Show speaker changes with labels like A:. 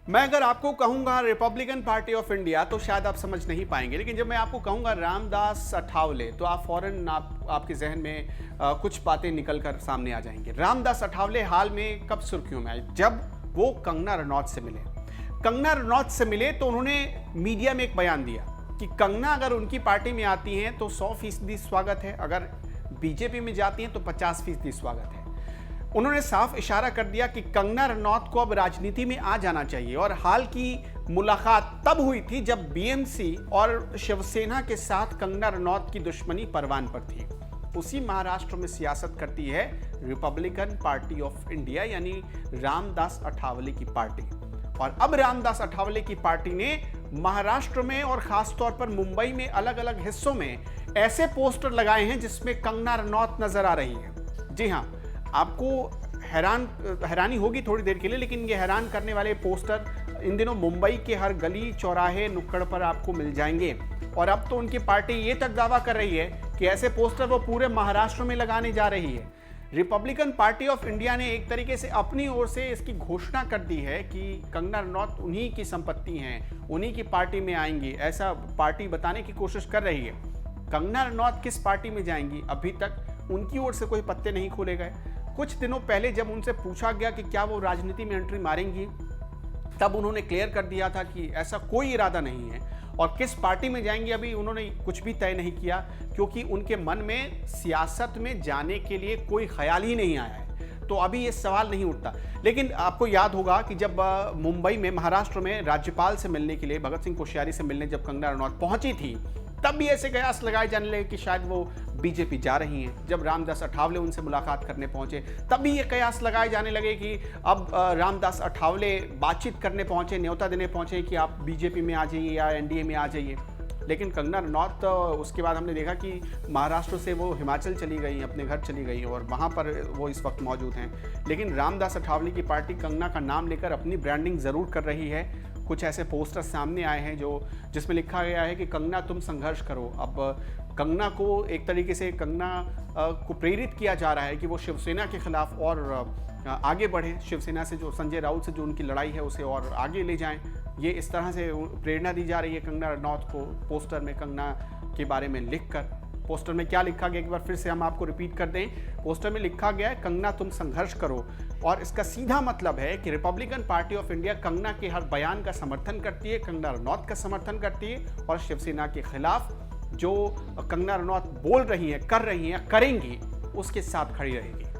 A: मैं अगर आपको कहूंगा रिपब्लिकन पार्टी ऑफ इंडिया तो शायद आप समझ नहीं पाएंगे, लेकिन जब मैं आपको कहूंगा रामदास अठावले तो आप फौरन आपके जहन में कुछ बातें निकल कर सामने आ जाएंगे। रामदास अठावले हाल में कब सुर्खियों में आए? जब वो कंगना रनौत से मिले। कंगना रनौत से मिले तो उन्होंने मीडिया में एक बयान दिया कि कंगना अगर उनकी पार्टी में आती हैं तो 100% स्वागत है, अगर बीजेपी में जाती हैं तो 50% स्वागत है। उन्होंने साफ इशारा कर दिया कि कंगना रनौत को अब राजनीति में आ जाना चाहिए। और हाल की मुलाकात तब हुई थी जब बीएमसी और शिवसेना के साथ कंगना रनौत की दुश्मनी परवान पर थी। उसी महाराष्ट्र में सियासत करती है रिपब्लिकन पार्टी ऑफ इंडिया, यानी रामदास अठावले की पार्टी। और अब रामदास अठावले की पार्टी ने महाराष्ट्र में और खासतौर पर मुंबई में अलग अलग हिस्सों में ऐसे पोस्टर लगाए हैं जिसमें कंगना रनौत नजर आ रही है। जी हाँ, आपको हैरानी होगी थोड़ी देर के लिए, लेकिन ये हैरान करने वाले पोस्टर इन दिनों मुंबई के हर गली चौराहे नुक्कड़ पर आपको मिल जाएंगे। और अब तो उनकी पार्टी ये तक दावा कर रही है कि ऐसे पोस्टर वो पूरे महाराष्ट्र में लगाने जा रही है। रिपब्लिकन पार्टी ऑफ इंडिया ने एक तरीके से अपनी ओर से इसकी घोषणा कर दी है कि कंगना रनौत उन्हीं की संपत्ति हैं, उन्हीं की पार्टी में आएंगी, ऐसा पार्टी बताने की कोशिश कर रही है। कंगना रनौत किस पार्टी में जाएंगी, अभी तक उनकी ओर से कोई पत्ते नहीं खोले गए। कुछ दिनों पहले जब उनसे पूछा गया कि क्या वो राजनीति में एंट्री मारेंगी, तब उन्होंने क्लियर कर दिया था कि ऐसा कोई इरादा नहीं है। और किस पार्टी में जाएंगी अभी उन्होंने कुछ भी तय नहीं किया, क्योंकि उनके मन में सियासत में जाने के लिए कोई ख्याल ही नहीं आया है। तो अभी ये सवाल नहीं उठता। लेकिन आपको याद होगा कि जब मुंबई में महाराष्ट्र में राज्यपाल से मिलने के लिए, भगत सिंह कोश्यारी से मिलने जब कंगना रनौत पहुंची थी, तब भी ऐसे कयास लगाए जाने लगे कि शायद वो बीजेपी जा रही हैं। जब रामदास अठावले उनसे मुलाकात करने पहुंचे तब भी ये कयास लगाए जाने लगे कि अब रामदास अठावले बातचीत करने पहुंचे, न्योता देने पहुंचे कि आप बीजेपी में आ जाइए या एनडीए में आ जाइए। लेकिन कंगना रनौत उसके बाद हमने देखा कि महाराष्ट्र से वो हिमाचल चली गई, अपने घर चली गई और वहाँ पर वो इस वक्त मौजूद हैं। लेकिन रामदास अठावले की पार्टी कंगना का नाम लेकर अपनी ब्रांडिंग ज़रूर कर रही है। कुछ ऐसे पोस्टर सामने आए हैं जिसमें लिखा गया है कि कंगना तुम संघर्ष करो। अब कंगना को एक तरीके से कंगना को प्रेरित किया जा रहा है कि वो शिवसेना के खिलाफ और आगे बढ़े, शिवसेना से जो संजय राउत से जो उनकी लड़ाई है उसे और आगे ले जाएं। ये इस तरह से प्रेरणा दी जा रही है कंगना रनौत को पोस्टर में कंगना के बारे में लिखकर। पोस्टर में क्या लिखा गया एक बार फिर से हम आपको रिपीट कर दें। पोस्टर में लिखा गया है कंगना तुम संघर्ष करो, और इसका सीधा मतलब है कि Republican party of India Kangana के हर बयान का समर्थन करती है, कंगना रनौत का समर्थन करती है, और शिवसेना के खिलाफ जो कंगना रनौत बोल रही है, कर रही है, करेंगी, उसके साथ खड़ी रहेगी।